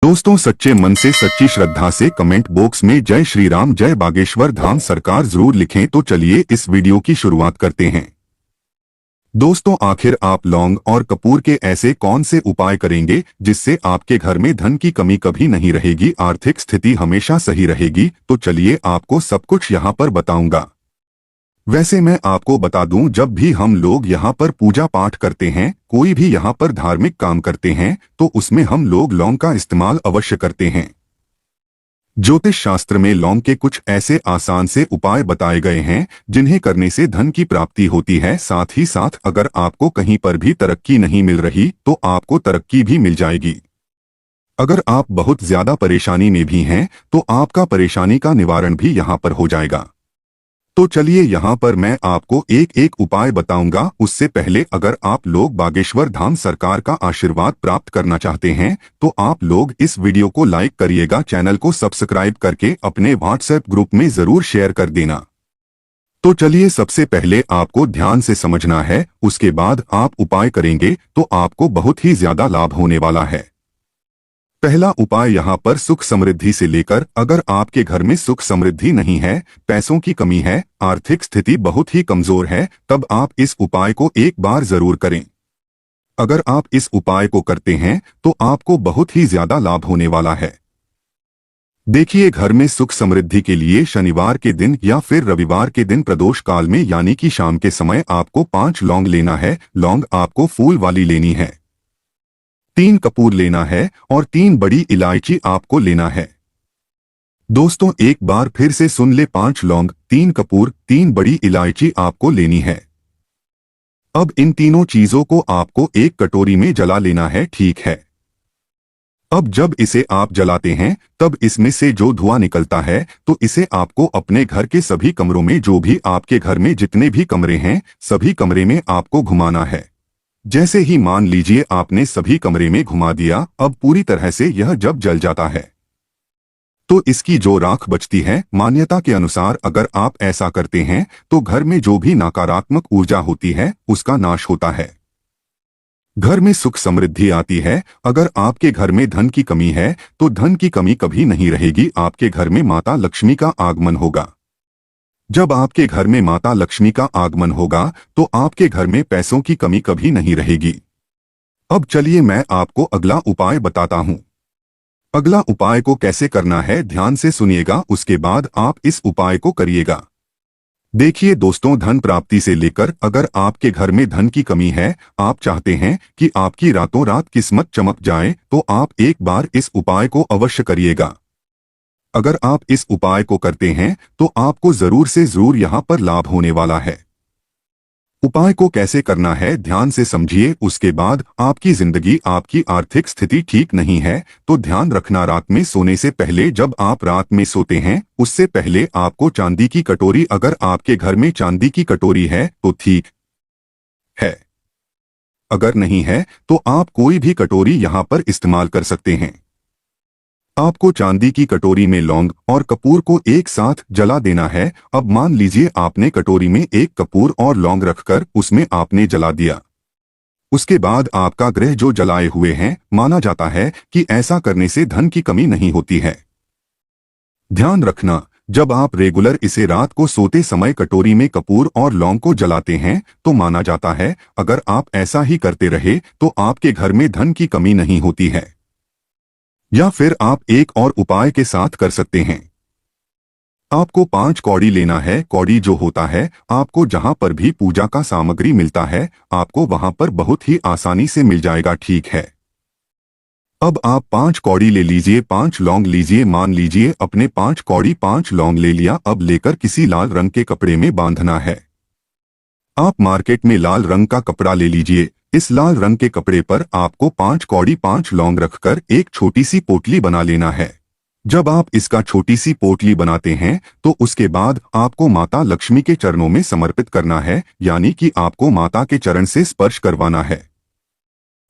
दोस्तों, सच्चे मन से सच्ची श्रद्धा से कमेंट बॉक्स में जय श्री राम जय बागेश्वर धाम सरकार जरूर लिखें। तो चलिए इस वीडियो की शुरुआत करते हैं। दोस्तों, आखिर आप लौंग और कपूर के ऐसे कौन से उपाय करेंगे जिससे आपके घर में धन की कमी कभी नहीं रहेगी, आर्थिक स्थिति हमेशा सही रहेगी? तो चलिए आपको सब कुछ यहाँ पर बताऊंगा। वैसे मैं आपको बता दूं, जब भी हम लोग यहाँ पर पूजा पाठ करते हैं, कोई भी यहाँ पर धार्मिक काम करते हैं, तो उसमें हम लोग लौंग का इस्तेमाल अवश्य करते हैं। ज्योतिष शास्त्र में लौंग के कुछ ऐसे आसान से उपाय बताए गए हैं जिन्हें करने से धन की प्राप्ति होती है। साथ ही साथ अगर आपको कहीं पर भी तरक्की नहीं मिल रही तो आपको तरक्की भी मिल जाएगी। अगर आप बहुत ज्यादा परेशानी में भी हैं तो आपका परेशानी का निवारण भी यहाँ पर हो जाएगा। तो चलिए यहाँ पर मैं आपको एक एक उपाय बताऊंगा। उससे पहले अगर आप लोग बागेश्वर धाम सरकार का आशीर्वाद प्राप्त करना चाहते हैं तो आप लोग इस वीडियो को लाइक करिएगा, चैनल को सब्सक्राइब करके अपने व्हाट्सएप ग्रुप में जरूर शेयर कर देना। तो चलिए सबसे पहले आपको ध्यान से समझना है, उसके बाद आप उपाय करेंगे तो आपको बहुत ही ज्यादा लाभ होने वाला है। पहला उपाय यहाँ पर सुख समृद्धि से लेकर, अगर आपके घर में सुख समृद्धि नहीं है, पैसों की कमी है, आर्थिक स्थिति बहुत ही कमजोर है, तब आप इस उपाय को एक बार जरूर करें। अगर आप इस उपाय को करते हैं तो आपको बहुत ही ज्यादा लाभ होने वाला है। देखिए, घर में सुख समृद्धि के लिए शनिवार के दिन या फिर रविवार के दिन प्रदोष काल में यानी कि शाम के समय आपको 5 लौंग लेना है। लौंग आपको फूल वाली लेनी है, 3 कपूर लेना है और 3 बड़ी इलायची आपको लेना है। दोस्तों, एक बार फिर से सुन ले, 5 लौंग, 3 कपूर, 3 बड़ी इलायची आपको लेनी है। अब इन तीनों चीजों को आपको एक कटोरी में जला लेना है, ठीक है। अब जब इसे आप जलाते हैं तब इसमें से जो धुआं निकलता है तो इसे आपको अपने घर के सभी कमरों में, जो भी आपके घर में जितने भी कमरे हैं, सभी कमरे में आपको घुमाना है। जैसे ही मान लीजिए आपने सभी कमरे में घुमा दिया, अब पूरी तरह से यह जब जल जाता है तो इसकी जो राख बचती है, मान्यता के अनुसार अगर आप ऐसा करते हैं तो घर में जो भी नकारात्मक ऊर्जा होती है उसका नाश होता है, घर में सुख समृद्धि आती है। अगर आपके घर में धन की कमी है तो धन की कमी कभी नहीं रहेगी, आपके घर में माता लक्ष्मी का आगमन होगा। जब आपके घर में माता लक्ष्मी का आगमन होगा तो आपके घर में पैसों की कमी कभी नहीं रहेगी। अब चलिए मैं आपको अगला उपाय बताता हूं। अगला उपाय को कैसे करना है ध्यान से सुनिएगा, उसके बाद आप इस उपाय को करिएगा। देखिए दोस्तों, धन प्राप्ति से लेकर अगर आपके घर में धन की कमी है, आप चाहते हैं कि आपकी रातों रात किस्मत चमक जाए, तो आप एक बार इस उपाय को अवश्य करिएगा। अगर आप इस उपाय को करते हैं तो आपको जरूर से जरूर यहाँ पर लाभ होने वाला है। उपाय को कैसे करना है ध्यान से समझिए, उसके बाद आपकी जिंदगी, आपकी आर्थिक स्थिति ठीक नहीं है तो ध्यान रखना, रात में सोने से पहले, जब आप रात में सोते हैं उससे पहले आपको चांदी की कटोरी, अगर आपके घर में चांदी की कटोरी है तो ठीक है, अगर नहीं है तो आप कोई भी कटोरी यहाँ पर इस्तेमाल कर सकते हैं। आपको चांदी की कटोरी में लौंग और कपूर को एक साथ जला देना है। अब मान लीजिए आपने कटोरी में एक कपूर और लौंग रखकर उसमें आपने जला दिया। उसके बाद आपका ग्रह जो जलाए हुए हैं, माना जाता है कि ऐसा करने से धन की कमी नहीं होती है। ध्यान रखना, जब आप रेगुलर इसे रात को सोते समय कटोरी में कपूर और लौंग को जलाते हैं तो माना जाता है अगर आप ऐसा ही करते रहे तो आपके घर में धन की कमी नहीं होती है। या फिर आप एक और उपाय के साथ कर सकते हैं। आपको 5 कौड़ी लेना है। कौड़ी जो होता है, आपको जहां पर भी पूजा का सामग्री मिलता है आपको वहां पर बहुत ही आसानी से मिल जाएगा, ठीक है। अब आप 5 कौड़ी ले लीजिए, 5 लौंग लीजिए। मान लीजिए अपने 5 कौड़ी 5 लौंग ले लिया। अब लेकर किसी लाल रंग के कपड़े में बांधना है। आप मार्केट में लाल रंग का कपड़ा ले लीजिए। इस लाल रंग के कपड़े पर आपको 5 कौड़ी 5 लौंग रखकर एक छोटी सी पोटली बना लेना है। जब आप इसका छोटी सी पोटली बनाते हैं तो उसके बाद आपको माता लक्ष्मी के चरणों में समर्पित करना है, यानी कि आपको माता के चरण से स्पर्श करवाना है।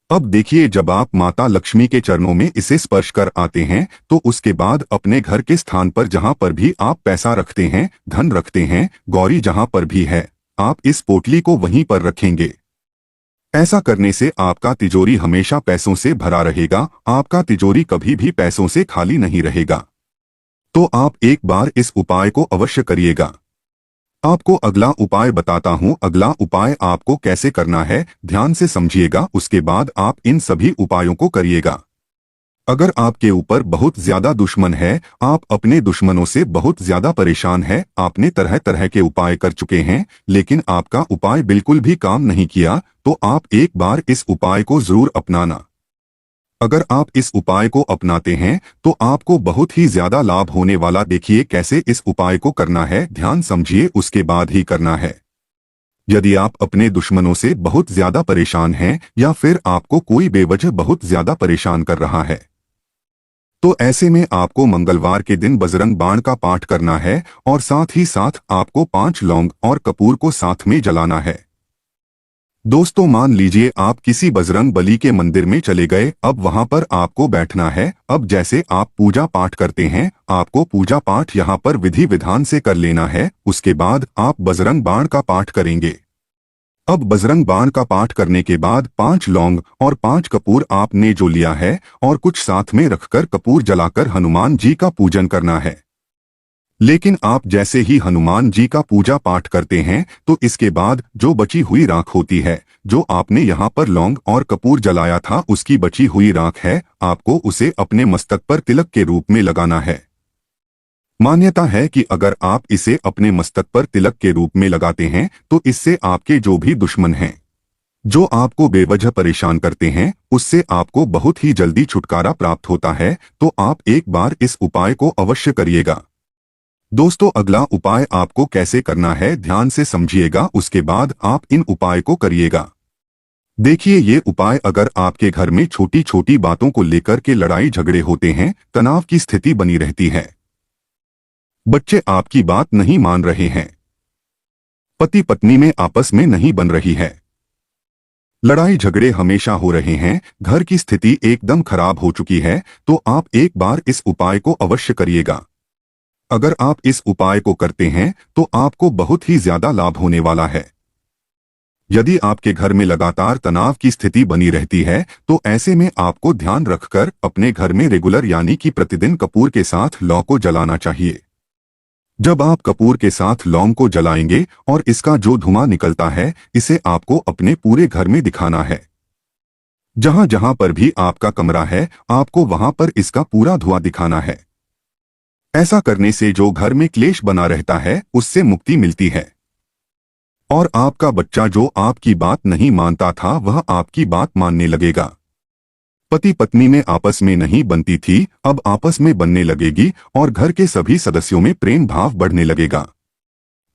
अब देखिए, जब आप माता लक्ष्मी के चरणों में इसे स्पर्श कर आते हैं तो उसके बाद अपने घर के स्थान पर जहां पर भी आप पैसा रखते हैं, धन रखते हैं, गौरी जहां पर भी है, आप इस पोटली को वहीं पर रखेंगे। ऐसा करने से आपका तिजोरी हमेशा पैसों से भरा रहेगा, आपका तिजोरी कभी भी पैसों से खाली नहीं रहेगा। तो आप एक बार इस उपाय को अवश्य करिएगा। आपको अगला उपाय बताता हूं। अगला उपाय आपको कैसे करना है, ध्यान से समझिएगा, उसके बाद आप इन सभी उपायों को करिएगा। अगर आपके ऊपर बहुत ज्यादा दुश्मन है, आप अपने दुश्मनों से बहुत ज्यादा परेशान है, आपने तरह तरह के उपाय कर चुके हैं लेकिन आपका उपाय बिल्कुल भी काम नहीं किया, तो आप एक बार इस उपाय को जरूर अपनाना। अगर आप इस उपाय को अपनाते हैं तो आपको बहुत ही ज्यादा लाभ होने वाला। देखिए कैसे इस उपाय को करना है, ध्यान समझिए, उसके बाद ही करना है। यदि आप अपने दुश्मनों से बहुत ज्यादा परेशान हैं या फिर आपको कोई बेवजह बहुत ज्यादा परेशान कर रहा है, तो ऐसे में आपको मंगलवार के दिन बजरंग बाण का पाठ करना है और साथ ही साथ आपको 5 लौंग और कपूर को साथ में जलाना है। दोस्तों मान लीजिए आप किसी बजरंग बली के मंदिर में चले गए, अब वहां पर आपको बैठना है। अब जैसे आप पूजा पाठ करते हैं, आपको पूजा पाठ यहां पर विधि विधान से कर लेना है। उसके बाद आप बजरंग बाण का पाठ करेंगे। अब बजरंग बाण का पाठ करने के बाद 5 लौंग और 5 कपूर आपने जो लिया है और कुछ साथ में रखकर कपूर जलाकर हनुमान जी का पूजन करना है। लेकिन आप जैसे ही हनुमान जी का पूजा पाठ करते हैं तो इसके बाद जो बची हुई राख होती है, जो आपने यहाँ पर लौंग और कपूर जलाया था, उसकी बची हुई राख है, आपको उसे अपने मस्तक पर तिलक के रूप में लगाना है। मान्यता है कि अगर आप इसे अपने मस्तक पर तिलक के रूप में लगाते हैं तो इससे आपके जो भी दुश्मन हैं, जो आपको बेवजह परेशान करते हैं, उससे आपको बहुत ही जल्दी छुटकारा प्राप्त होता है। तो आप एक बार इस उपाय को अवश्य करिएगा। दोस्तों अगला उपाय आपको कैसे करना है, ध्यान से समझिएगा, उसके बाद आप इन उपाय को करिएगा। देखिए ये उपाय अगर आपके घर में छोटी छोटी बातों को लेकर के लड़ाई झगड़े होते हैं, तनाव की स्थिति बनी रहती है, बच्चे आपकी बात नहीं मान रहे हैं, पति पत्नी में आपस में नहीं बन रही है, लड़ाई झगड़े हमेशा हो रहे हैं, घर की स्थिति एकदम खराब हो चुकी है, तो आप एक बार इस उपाय को अवश्य करिएगा। अगर आप इस उपाय को करते हैं तो आपको बहुत ही ज्यादा लाभ होने वाला है। यदि आपके घर में लगातार तनाव की स्थिति बनी रहती है तो ऐसे में आपको ध्यान रखकर अपने घर में रेगुलर यानी कि प्रतिदिन कपूर के साथ लौ को जलाना चाहिए। जब आप कपूर के साथ लौंग को जलाएंगे और इसका जो धुआं निकलता है, इसे आपको अपने पूरे घर में दिखाना है। जहां जहां पर भी आपका कमरा है, आपको वहां पर इसका पूरा धुआं दिखाना है। ऐसा करने से जो घर में क्लेश बना रहता है उससे मुक्ति मिलती है और आपका बच्चा जो आपकी बात नहीं मानता था वह आपकी बात मानने लगेगा। पति पत्नी में आपस में नहीं बनती थी, अब आपस में बनने लगेगी और घर के सभी सदस्यों में प्रेम भाव बढ़ने लगेगा।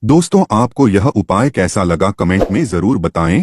दोस्तों आपको यह उपाय कैसा लगा कमेंट में जरूर बताएं।